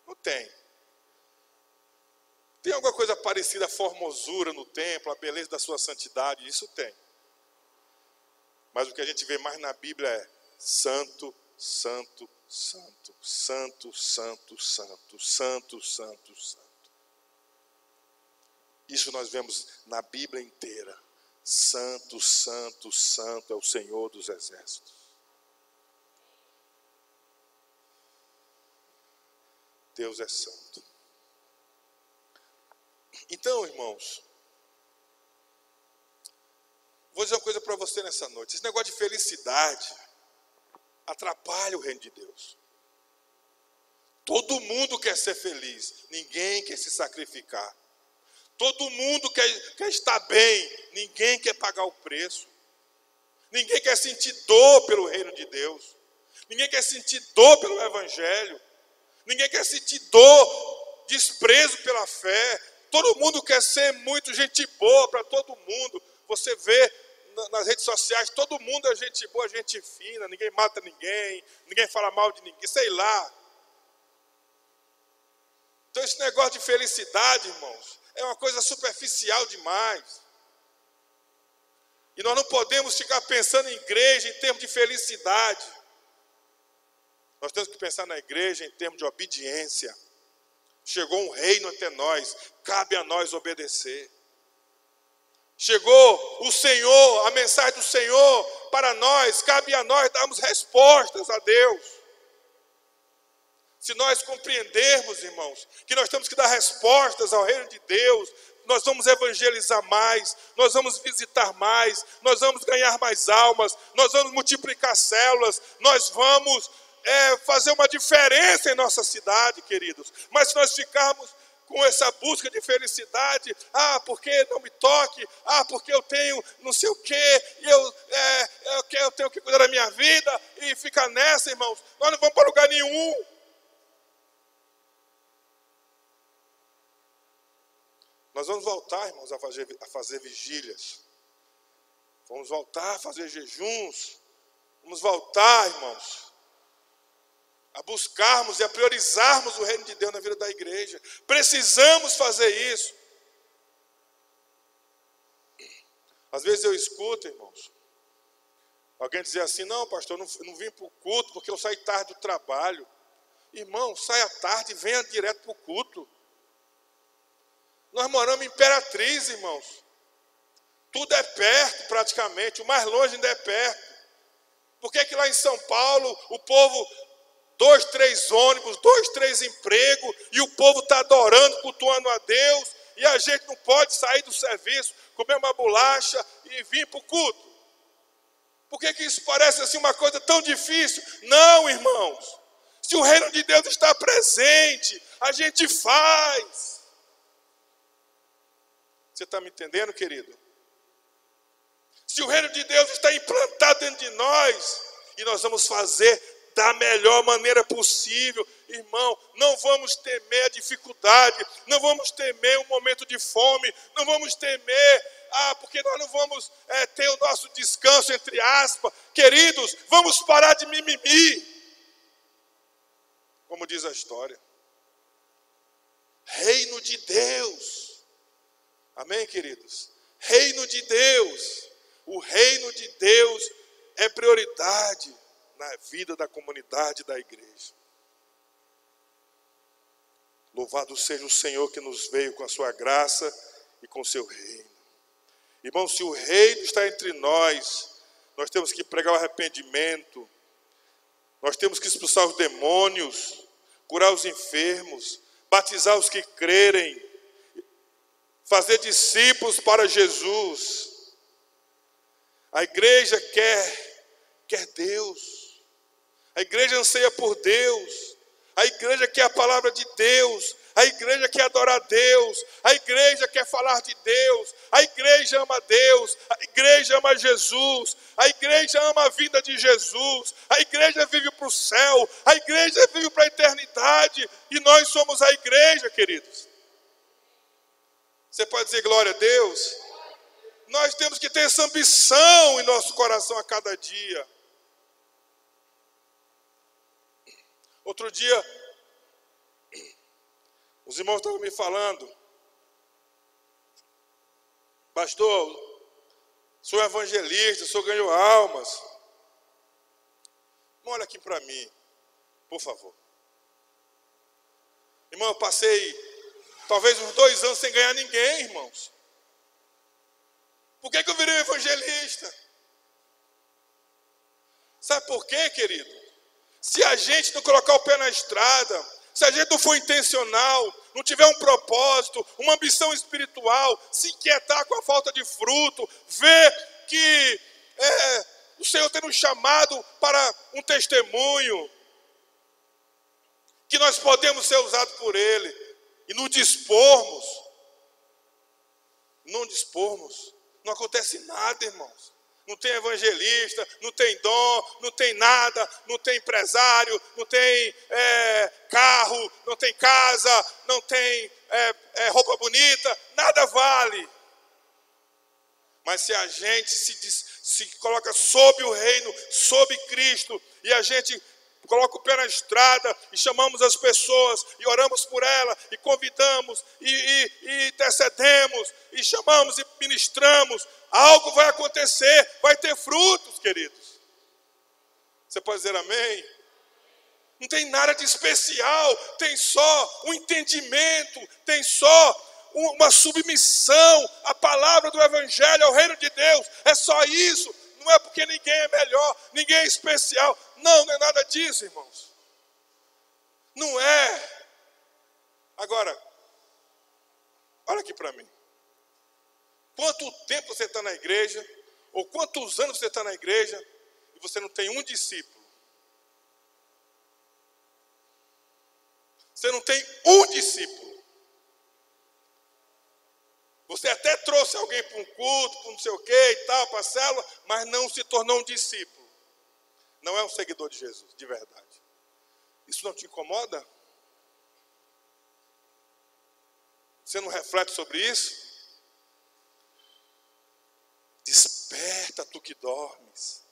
Não tem. Tem alguma coisa parecida à formosura no templo, a beleza da sua santidade? Isso tem. Mas o que a gente vê mais na Bíblia é santo, santo, santo, santo, santo, santo, santo, santo, santo. Isso nós vemos na Bíblia inteira. Santo, santo, santo é o Senhor dos exércitos. Deus é santo. Então, irmãos, vou dizer uma coisa para você nessa noite. Esse negócio de felicidade atrapalha o reino de Deus. Todo mundo quer ser feliz, ninguém quer se sacrificar. Todo mundo quer estar bem, ninguém quer pagar o preço. Ninguém quer sentir dor pelo reino de Deus. Ninguém quer sentir dor pelo evangelho. Ninguém quer sentir dor, desprezo pela fé. Todo mundo quer ser muito gente boa para todo mundo. Você vê nas redes sociais, todo mundo é gente boa, gente fina. Ninguém mata ninguém, ninguém fala mal de ninguém, sei lá. Então esse negócio de felicidade, irmãos, é uma coisa superficial demais. E nós não podemos ficar pensando em igreja em termos de felicidade. Nós temos que pensar na igreja em termos de obediência. Chegou um reino até nós, cabe a nós obedecer. Chegou o Senhor, a mensagem do Senhor para nós, cabe a nós darmos respostas a Deus. Se nós compreendermos, irmãos, que nós temos que dar respostas ao reino de Deus, nós vamos evangelizar mais, nós vamos visitar mais, nós vamos ganhar mais almas, nós vamos multiplicar células, nós vamos fazer uma diferença em nossa cidade, queridos. Mas se nós ficarmos com essa busca de felicidade, porque não me toque, porque eu tenho não sei o quê, e eu tenho que cuidar da minha vida, e ficar nessa, irmãos, nós não vamos para lugar nenhum. Nós vamos voltar, irmãos, a fazer vigílias. Vamos voltar a fazer jejuns. Vamos voltar, irmãos, a buscarmos e a priorizarmos o reino de Deus na vida da igreja. Precisamos fazer isso. Às vezes eu escuto, irmãos, alguém dizer assim: não, pastor, eu não vim para o culto porque eu saí tarde do trabalho. Irmão, saia tarde e venha direto para o culto. Nós moramos em Imperatriz, irmãos. Tudo é perto praticamente, o mais longe ainda é perto. Por que lá em São Paulo o povo, 2, 3 ônibus, 2, 3 empregos, e o povo está adorando, cultuando a Deus, e a gente não pode sair do serviço, comer uma bolacha e vir para o culto? Por que isso parece assim uma coisa tão difícil? Não, irmãos. Se o reino de Deus está presente, a gente faz. Você está me entendendo, querido? Se o reino de Deus está implantado dentro de nós, e nós vamos fazer da melhor maneira possível. Irmão, não vamos temer a dificuldade, não vamos temer um momento de fome, não vamos temer, porque nós não vamos ter o nosso descanso, entre aspas. Queridos, vamos parar de mimimi. Como diz a história. Reino de Deus. Amém, queridos? Reino de Deus. O reino de Deus é prioridade na vida da comunidade da igreja. Louvado seja o Senhor que nos veio com a sua graça e com o seu reino. Irmão, se o reino está entre nós, nós temos que pregar o arrependimento, nós temos que expulsar os demônios, curar os enfermos, batizar os que crerem, fazer discípulos para Jesus. A igreja quer Deus, a igreja anseia por Deus, a igreja quer a palavra de Deus, a igreja quer adorar a Deus, a igreja quer falar de Deus, a igreja ama Deus, a igreja ama Jesus, a igreja ama a vinda de Jesus, a igreja vive para o céu, a igreja vive para a eternidade, e nós somos a igreja, queridos. Você pode dizer glória a Deus? Nós temos que ter essa ambição em nosso coração a cada dia. Outro dia, os irmãos estavam me falando, pastor, sou evangelista, sou ganho almas. Olha aqui para mim, por favor. Irmão, eu passei talvez uns 2 anos sem ganhar ninguém, irmãos. Por que eu virei evangelista? Sabe por quê, querido? Se a gente não colocar o pé na estrada, se a gente não for intencional, não tiver um propósito, uma ambição espiritual, se inquietar com a falta de fruto, ver que o Senhor tem nos chamado para um testemunho, que nós podemos ser usados por Ele, e nos dispormos, não acontece nada, irmãos. Não tem evangelista, não tem dom, não tem nada, não tem empresário, não tem carro, não tem casa, não tem roupa bonita, nada vale. Mas se a gente se coloca sob o reino, sob Cristo, e a gente coloca o pé na estrada e chamamos as pessoas e oramos por ela e convidamos e intercedemos e chamamos e ministramos, algo vai acontecer, vai ter frutos, queridos. Você pode dizer amém? Não tem nada de especial, tem só um entendimento, tem só uma submissão à palavra do Evangelho, ao reino de Deus. É só isso, não é porque ninguém é melhor, ninguém é especial. Não é nada disso, irmãos. Não é. Agora, olha aqui para mim. Quanto tempo você está na igreja, ou quantos anos você está na igreja, e você não tem um discípulo? Você não tem um discípulo. Você até trouxe alguém para um culto, para não sei o que e tal, para a célula, mas não se tornou um discípulo. Não é um seguidor de Jesus, de verdade. Isso não te incomoda? Você não reflete sobre isso? Desperta, tu que dormes.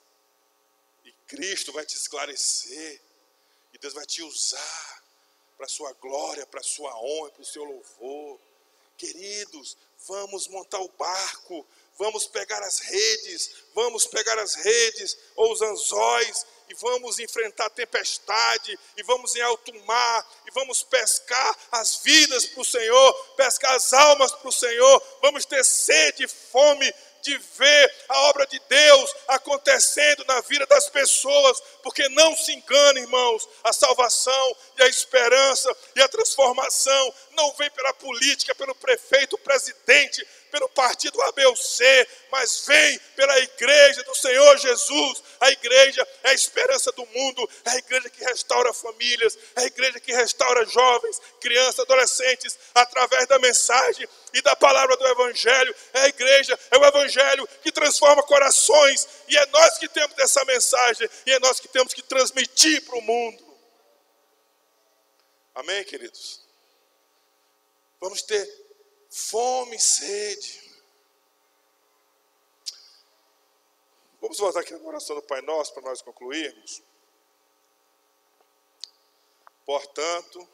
E Cristo vai te esclarecer. E Deus vai te usar para a sua glória, para a sua honra, para o seu louvor. Queridos, vamos montar o barco. Vamos pegar as redes ou os anzóis e vamos enfrentar a tempestade e vamos em alto mar e vamos pescar as vidas para o Senhor, pescar as almas para o Senhor. Vamos ter sede e fome de ver a obra de Deus acontecendo na vida das pessoas, porque não se engane, irmãos, a salvação e a esperança e a transformação não vem pela política, pelo prefeito, presidente, pelo partido A, B ou C, mas vem pela igreja do Senhor Jesus. A igreja é a esperança do mundo, é a igreja que restaura famílias, é a igreja que restaura jovens, crianças, adolescentes, através da mensagem e da palavra do Evangelho. É a igreja, é o Evangelho que transforma corações, e é nós que temos essa mensagem, e é nós que temos que transmitir para o mundo. Amém, queridos? Vamos ter fome e sede. Vamos voltar aqui na oração do Pai Nosso para nós concluirmos. Portanto,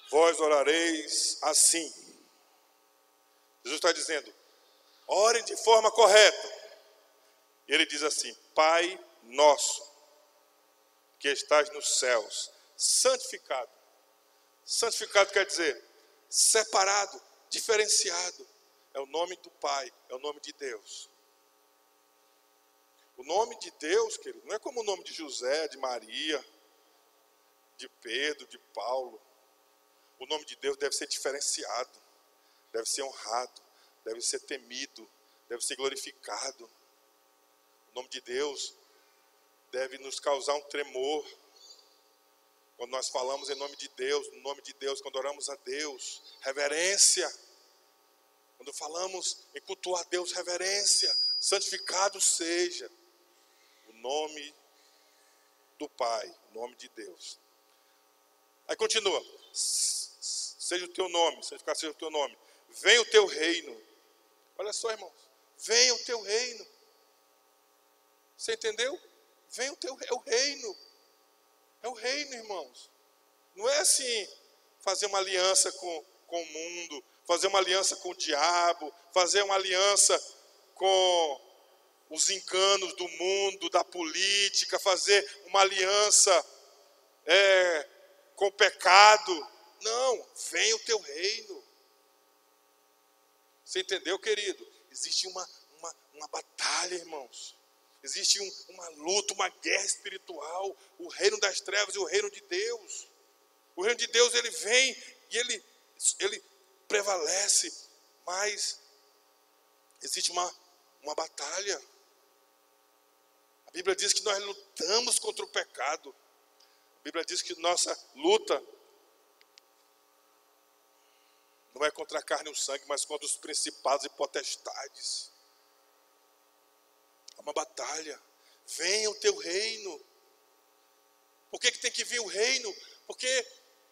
vós orareis assim. Jesus está dizendo, orem de forma correta. E ele diz assim, Pai Nosso, que estás nos céus, santificado. Santificado quer dizer separado, diferenciado. É o nome do Pai, é o nome de Deus. O nome de Deus, querido, não é como o nome de José, de Maria, de Pedro, de Paulo. O nome de Deus deve ser diferenciado, deve ser honrado, deve ser temido, deve ser glorificado. O nome de Deus deve nos causar um tremor. Quando nós falamos em nome de Deus, no nome de Deus, quando oramos a Deus, reverência. Quando falamos em cultuar a Deus, reverência, santificado seja o nome do Pai, o nome de Deus. Aí continua, seja o teu nome, santificado seja o teu nome. Venha o teu reino. Olha só, irmãos, venha o teu reino. Você entendeu? Venha o teu reino. É o reino, irmãos. Não é assim, fazer uma aliança com o mundo, fazer uma aliança com o diabo, fazer uma aliança com os enganos do mundo, da política, fazer uma aliança com o pecado. Não, vem o teu reino. Você entendeu, querido? Existe uma batalha, irmãos. Existe uma luta, uma guerra espiritual. O reino das trevas e o reino de Deus. O reino de Deus, ele vem e ele prevalece. Mas existe uma batalha. A Bíblia diz que nós lutamos contra o pecado. A Bíblia diz que nossa luta não é contra a carne e o sangue, mas contra os principados e potestades. É uma batalha. Venha o teu reino. Por que tem que vir o reino? Porque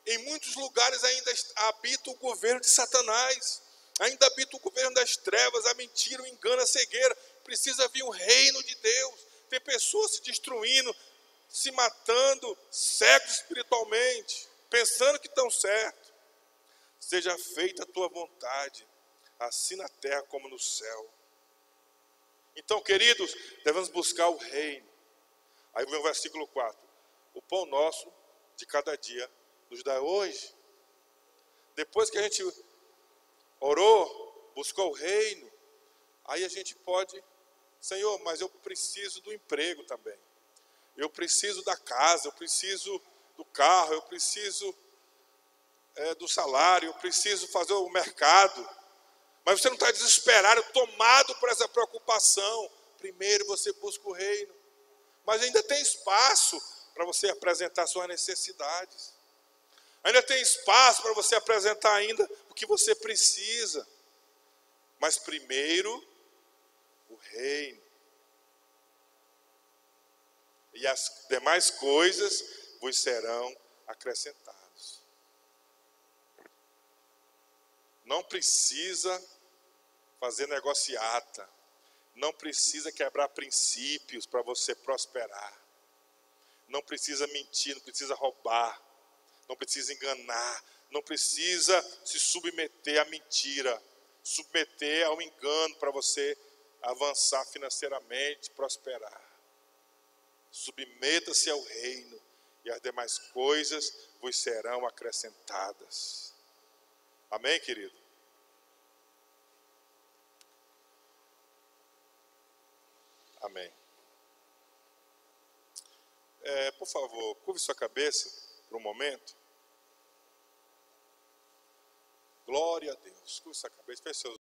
em muitos lugares ainda habita o governo de Satanás. Ainda habita o governo das trevas, a mentira, o engano, a cegueira. Precisa vir o reino de Deus. Tem pessoas se destruindo, se matando, cegos espiritualmente, pensando que estão certos. Seja feita a tua vontade, assim na terra como no céu. Então, queridos, devemos buscar o reino. Aí vem o versículo 4. O pão nosso de cada dia nos dá hoje. Depois que a gente orou, buscou o reino, aí a gente pode, Senhor, mas eu preciso do emprego também. Eu preciso da casa, eu preciso do carro, eu preciso do salário, eu preciso fazer o mercado. Mas você não está desesperado, tomado por essa preocupação. Primeiro você busca o reino. Mas ainda tem espaço para você apresentar suas necessidades. Ainda tem espaço para você apresentar ainda o que você precisa. Mas primeiro, o reino. E as demais coisas vos serão acrescentadas. Não precisa fazer negociata. Não precisa quebrar princípios para você prosperar. Não precisa mentir, não precisa roubar. Não precisa enganar. Não precisa se submeter à mentira. Submeter ao engano para você avançar financeiramente, prosperar. Submeta-se ao reino e as demais coisas vos serão acrescentadas. Amém, querido? Amém. Por favor, curve sua cabeça por um momento. Glória a Deus. Curva essa cabeça, feche seus